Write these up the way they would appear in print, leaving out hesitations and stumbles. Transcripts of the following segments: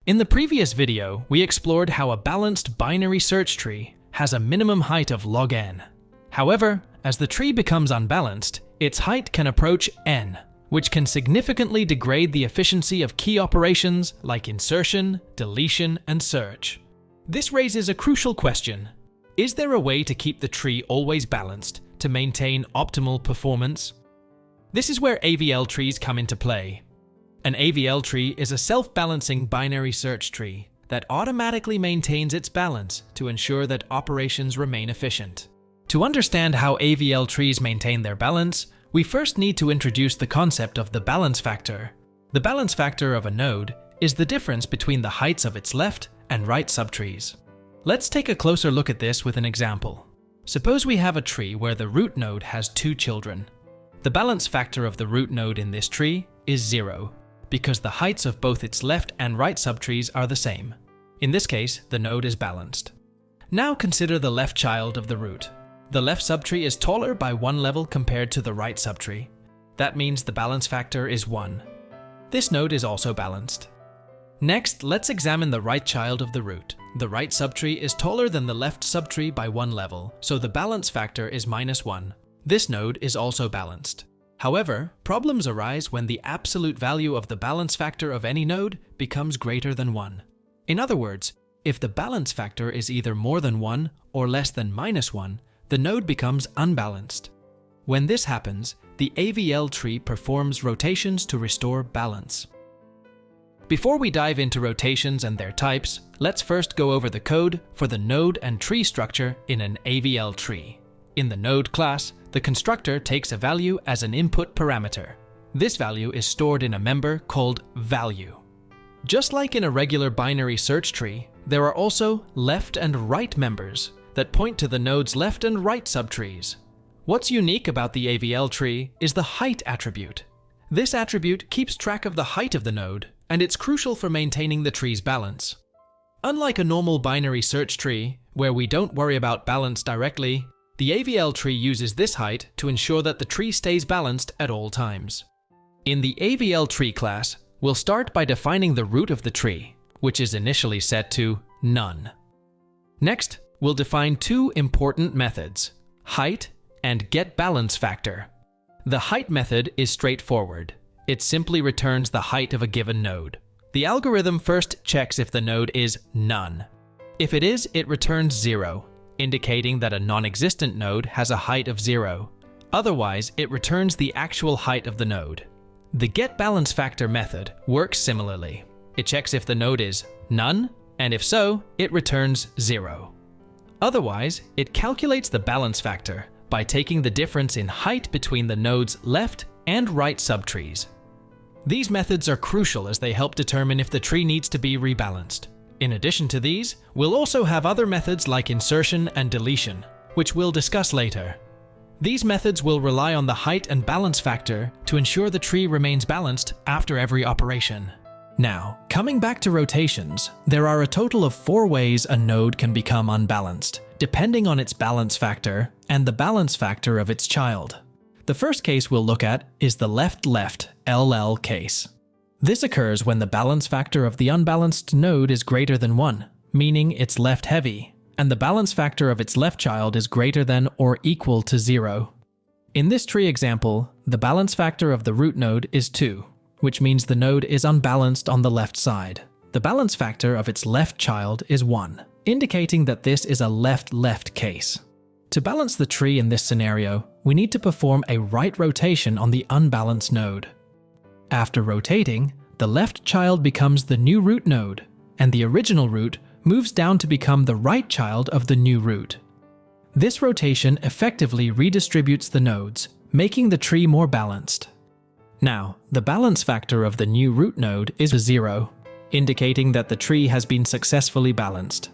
In the previous video, we explored how a balanced binary search tree has a minimum height of log n. However, as the tree becomes unbalanced, its height can approach n, which can significantly degrade the efficiency of key operations like insertion, deletion, and search. This raises a crucial question. Is there a way to keep the tree always balanced to maintain optimal performance? This is where AVL trees come into play. An AVL tree is a self-balancing binary search tree that automatically maintains its balance to ensure that operations remain efficient. To understand how AVL trees maintain their balance, we first need to introduce the concept of the balance factor. The balance factor of a node is the difference between the heights of its left and right subtrees. Let's take a closer look at this with an example. Suppose we have a tree where the root node has two children. The balance factor of the root node in this tree is 0, because the heights of both its left and right subtrees are the same. In this case, the node is balanced. Now consider the left child of the root. The left subtree is taller by 1 level compared to the right subtree. That means the balance factor is 1. This node is also balanced. Next, let's examine the right child of the root. The right subtree is taller than the left subtree by 1 level, so the balance factor is -1. This node is also balanced. However, problems arise when the absolute value of the balance factor of any node becomes greater than 1. In other words, if the balance factor is either more than 1 or less than -1, the node becomes unbalanced. When this happens, the AVL tree performs rotations to restore balance. Before we dive into rotations and their types, let's first go over the code for the node and tree structure in an AVL tree. In the node class, the constructor takes a value as an input parameter. This value is stored in a member called value. Just like in a regular binary search tree, there are also left and right members that point to the node's left and right subtrees. What's unique about the AVL tree is the height attribute. This attribute keeps track of the height of the node, and it's crucial for maintaining the tree's balance. Unlike a normal binary search tree, where we don't worry about balance directly, the AVL tree uses this height to ensure that the tree stays balanced at all times. In the AVL tree class, we'll start by defining the root of the tree, which is initially set to none. Next, we'll define two important methods, height and getBalanceFactor. The height method is straightforward. It simply returns the height of a given node. The algorithm first checks if the node is none. If it is, it returns 0. Indicating that a non-existent node has a height of 0. Otherwise, it returns the actual height of the node. The getBalanceFactor method works similarly. It checks if the node is none, and if so, it returns 0. Otherwise, it calculates the balance factor by taking the difference in height between the node's left and right subtrees. These methods are crucial as they help determine if the tree needs to be rebalanced. In addition to these, we'll also have other methods like insertion and deletion, which we'll discuss later. These methods will rely on the height and balance factor to ensure the tree remains balanced after every operation. Now, coming back to rotations, there are a total of 4 ways a node can become unbalanced, depending on its balance factor and the balance factor of its child. The first case we'll look at is the left-left LL case. This occurs when the balance factor of the unbalanced node is greater than 1, meaning it's left heavy, and the balance factor of its left child is greater than or equal to 0. In this tree example, the balance factor of the root node is 2, which means the node is unbalanced on the left side. The balance factor of its left child is 1, indicating that this is a left-left case. To balance the tree in this scenario, we need to perform a right rotation on the unbalanced node. After rotating, the left child becomes the new root node, and the original root moves down to become the right child of the new root. This rotation effectively redistributes the nodes, making the tree more balanced. Now, the balance factor of the new root node is 0, indicating that the tree has been successfully balanced.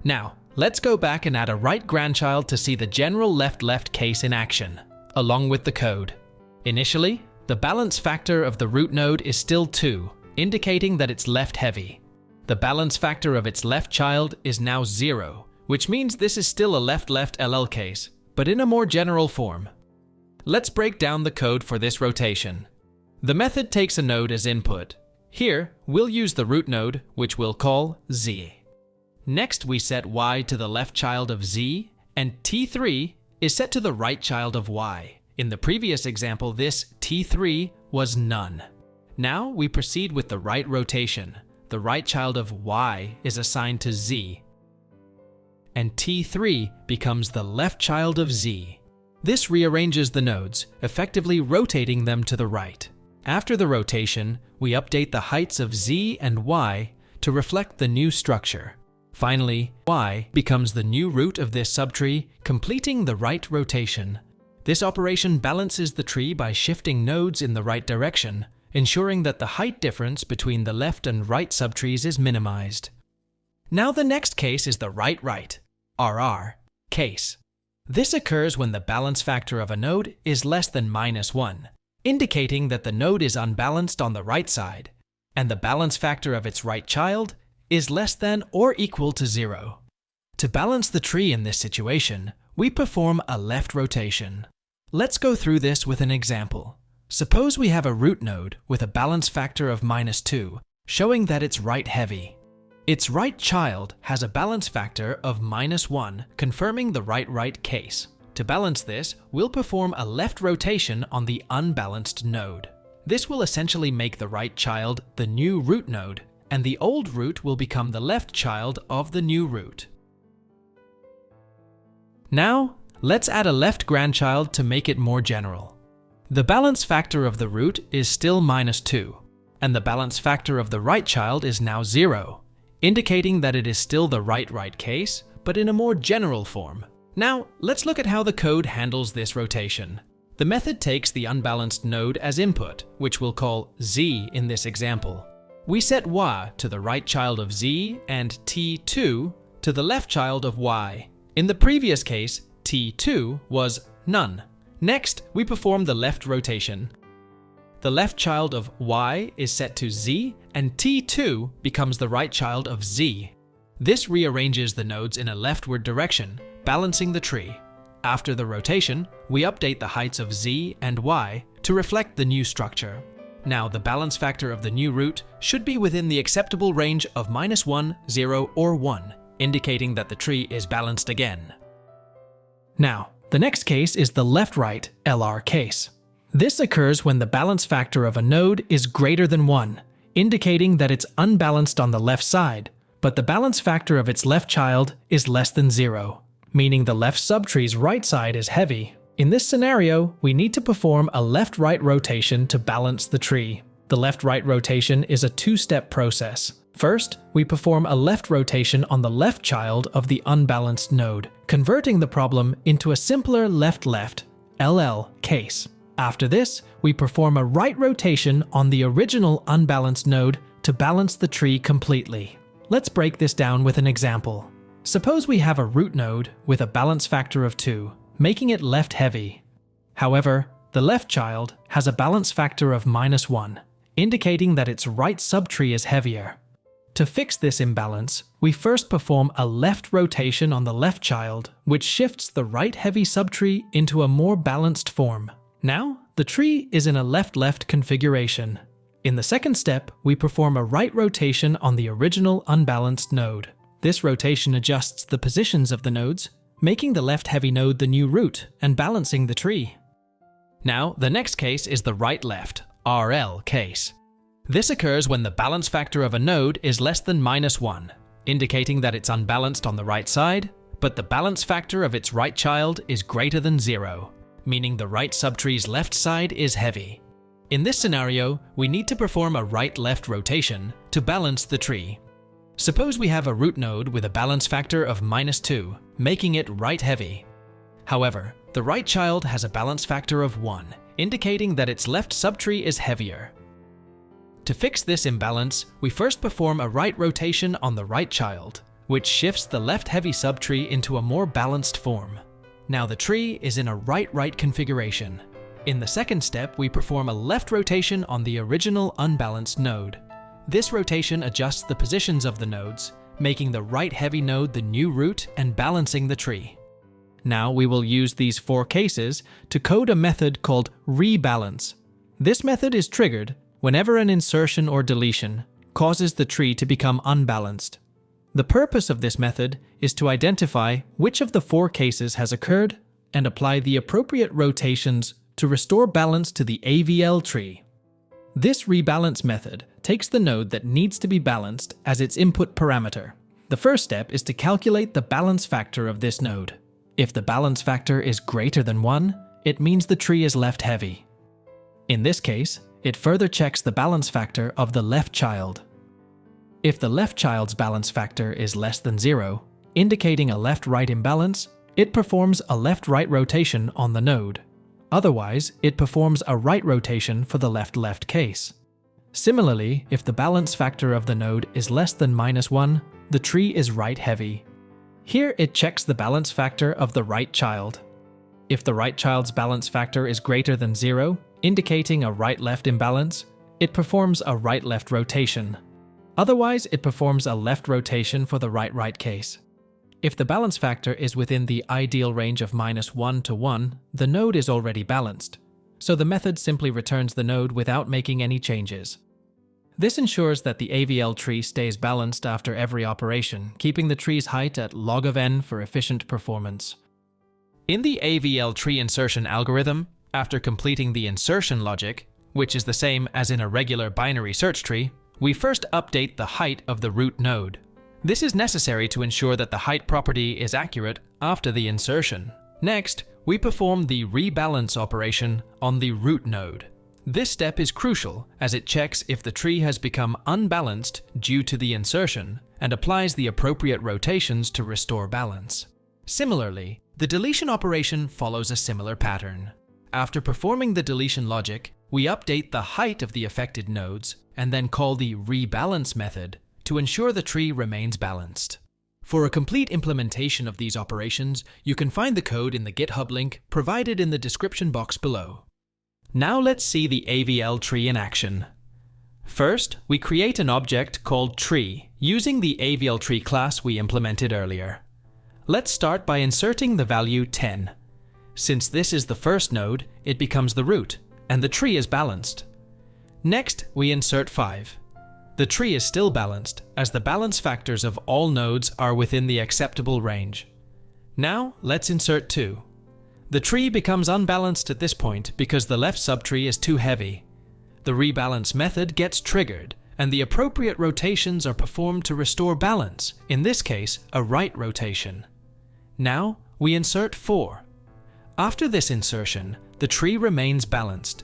Now, let's go back and add a right grandchild to see the general left-left case in action, along with the code. Initially, the balance factor of the root node is still 2, indicating that it's left heavy. The balance factor of its left child is now 0, which means this is still a left-left LL case, but in a more general form. Let's break down the code for this rotation. The method takes a node as input. Here, we'll use the root node, which we'll call Z. Next, we set Y to the left child of Z, and T3 is set to the right child of Y. In the previous example, this T3 was none. Now, we proceed with the right rotation. The right child of Y is assigned to Z, and T3 becomes the left child of Z. This rearranges the nodes, effectively rotating them to the right. After the rotation, we update the heights of Z and Y to reflect the new structure. Finally, Y becomes the new root of this subtree, completing the right rotation. This operation balances the tree by shifting nodes in the right direction, ensuring that the height difference between the left and right subtrees is minimized. Now the next case is the right-right, RR, case. This occurs when the balance factor of a node is less than -1, indicating that the node is unbalanced on the right side, and the balance factor of its right child is less than or equal to 0. To balance the tree in this situation, we perform a left rotation. Let's go through this with an example. Suppose we have a root node with a balance factor of -2, showing that it's right-heavy. Its right child has a balance factor of -1, confirming the right-right case. To balance this, we'll perform a left rotation on the unbalanced node. This will essentially make the right child the new root node, and the old root will become the left child of the new root. Now, let's add a left grandchild to make it more general. The balance factor of the root is still -2, and the balance factor of the right child is now 0, indicating that it is still the right-right case, but in a more general form. Now, let's look at how the code handles this rotation. The method takes the unbalanced node as input, which we'll call Z in this example. We set Y to the right child of Z and T2 to the left child of Y. In the previous case, T2 was none. Next, we perform the left rotation. The left child of Y is set to Z, and T2 becomes the right child of Z. This rearranges the nodes in a leftward direction, balancing the tree. After the rotation, we update the heights of Z and Y to reflect the new structure. Now, the balance factor of the new root should be within the acceptable range of -1, 0, or 1, indicating that the tree is balanced again. Now, the next case is the left-right LR case. This occurs when the balance factor of a node is greater than 1, indicating that it's unbalanced on the left side, but the balance factor of its left child is less than 0, meaning the left subtree's right side is heavy. In this scenario, we need to perform a left-right rotation to balance the tree. The left-right rotation is a two-step process. First, we perform a left rotation on the left child of the unbalanced node, converting the problem into a simpler left-left LL case. After this, we perform a right rotation on the original unbalanced node to balance the tree completely. Let's break this down with an example. Suppose we have a root node with a balance factor of 2, making it left-heavy. However, the left child has a balance factor of -1, indicating that its right subtree is heavier. To fix this imbalance, we first perform a left rotation on the left child, which shifts the right-heavy subtree into a more balanced form. Now, the tree is in a left-left configuration. In the second step, we perform a right rotation on the original unbalanced node. This rotation adjusts the positions of the nodes, making the left-heavy node the new root and balancing the tree. Now, the next case is the right-left RL case. This occurs when the balance factor of a node is less than -1, indicating that it's unbalanced on the right side, but the balance factor of its right child is greater than 0, meaning the right subtree's left side is heavy. In this scenario, we need to perform a right-left rotation to balance the tree. Suppose we have a root node with a balance factor of -2, making it right-heavy. However, the right child has a balance factor of 1, indicating that its left subtree is heavier. To fix this imbalance, we first perform a right rotation on the right child, which shifts the left-heavy subtree into a more balanced form. Now the tree is in a right-right configuration. In the second step, we perform a left rotation on the original unbalanced node. This rotation adjusts the positions of the nodes, making the right-heavy node the new root and balancing the tree. Now we will use these 4 cases to code a method called Rebalance. This method is triggered whenever an insertion or deletion causes the tree to become unbalanced. The purpose of this method is to identify which of the 4 cases has occurred and apply the appropriate rotations to restore balance to the AVL tree. This rebalance method takes the node that needs to be balanced as its input parameter. The first step is to calculate the balance factor of this node. If the balance factor is greater than 1, it means the tree is left heavy. In this case, it further checks the balance factor of the left child. If the left child's balance factor is less than 0, indicating a left-right imbalance, it performs a left-right rotation on the node. Otherwise, it performs a right rotation for the left-left case. Similarly, if the balance factor of the node is less than -1, the tree is right-heavy. Here it checks the balance factor of the right child. If the right child's balance factor is greater than 0, indicating a right-left imbalance, it performs a right-left rotation. Otherwise, it performs a left rotation for the right-right case. If the balance factor is within the ideal range of -1 to 1, the node is already balanced, so the method simply returns the node without making any changes. This ensures that the AVL tree stays balanced after every operation, keeping the tree's height at log of n for efficient performance. In the AVL tree insertion algorithm, after completing the insertion logic, which is the same as in a regular binary search tree, we first update the height of the root node. This is necessary to ensure that the height property is accurate after the insertion. Next, we perform the rebalance operation on the root node. This step is crucial as it checks if the tree has become unbalanced due to the insertion and applies the appropriate rotations to restore balance. Similarly, the deletion operation follows a similar pattern. After performing the deletion logic, we update the height of the affected nodes and then call the rebalance method to ensure the tree remains balanced. For a complete implementation of these operations, you can find the code in the GitHub link provided in the description box below. Now let's see the AVL tree in action. First, we create an object called tree using the AVL tree class we implemented earlier. Let's start by inserting the value 10. Since this is the first node, it becomes the root, and the tree is balanced. Next, we insert 5. The tree is still balanced, as the balance factors of all nodes are within the acceptable range. Now, let's insert 2. The tree becomes unbalanced at this point because the left subtree is too heavy. The rebalance method gets triggered, and the appropriate rotations are performed to restore balance, in this case, a right rotation. Now, we insert 4. After this insertion, the tree remains balanced.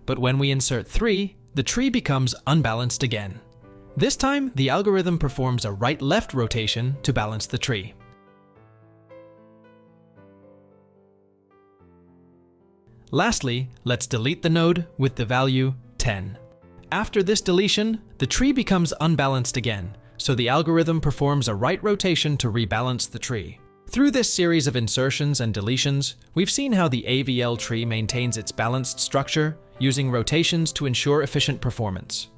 But when we insert 3, the tree becomes unbalanced again. This time, the algorithm performs a right-left rotation to balance the tree. Lastly, let's delete the node with the value 10. After this deletion, the tree becomes unbalanced again, so the algorithm performs a right rotation to rebalance the tree. Through this series of insertions and deletions, we've seen how the AVL tree maintains its balanced structure, using rotations to ensure efficient performance.